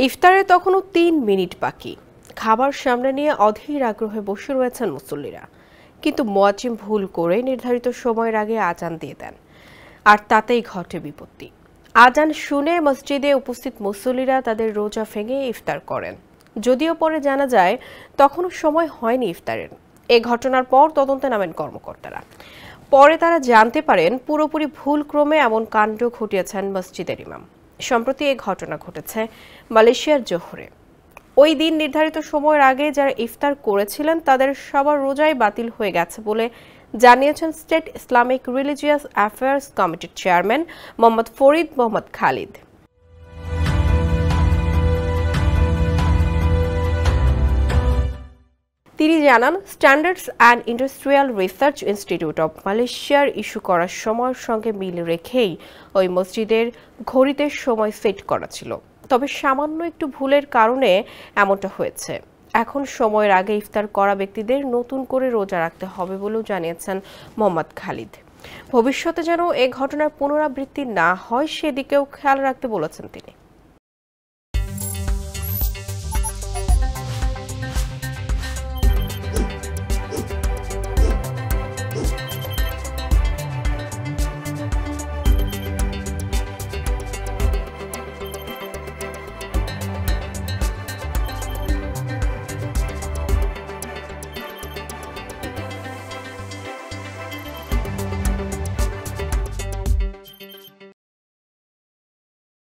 ইফতারে তখনও ৩ মিনিট বাকি। খাবার সামনে নিয়ে অধীর আগ্রহে বসে রয়েছেন মুসল্লিরা, কিন্তু মুয়াজ্জিন ভুল করে নির্ধারিত সময়ের আগে আজান দিয়ে দেন, আর তাতেই ঘটে বিপত্তি। আজান শুনে মসজিদে উপস্থিত মুসল্লিরা তাদের রোজা ভেঙে ইফতার করেন, যদিও পরে জানা যায় তখনও সময় হয়নি ইফতারের। এ ঘটনার পর তদন্তে নামেন কর্মকর্তারা। পরে তারা জানতে পারেন পুরোপুরি ভুলক্রমে এমন কাণ্ড ঘটিয়েছেন মসজিদের ইমাম। সম্প্রতি এই ঘটনা ঘটেছে মালয়েশিয়ার জোহরে। ওই দিন নির্ধারিত সময়ের আগে যারা ইফতার করেছিলেন তাদের সবার রোজাই বাতিল হয়ে গেছে বলে জানিয়েছেন স্টেট ইসলামিক রিলিজিয়াস অ্যাফেয়ার্স কমিটির চেয়ারম্যান মোহাম্মদ ফরিদ মোহাম্মদ খালিদ। তিনি জানান, standards and industrial research institute of মালয়েশিয়ার ইস্যু করার সময়ের সঙ্গে মিল রেখেই ওই মসজিদের ঘড়িতে সময় সেট করা ছিল। তবে সামান্য একটু ভুলের কারণে এমনটা হয়েছে। এখন সময়ের আগে ইফতার করা ব্যক্তিদের নতুন করে রোজা রাখতে হবে বলেও জানিয়েছেন মোহাম্মদ খালিদ। ভবিষ্যতে যেন এ ঘটনার পুনরাবৃত্তি না হয় সেদিকেও খেয়াল রাখতে বলেছেন তিনি।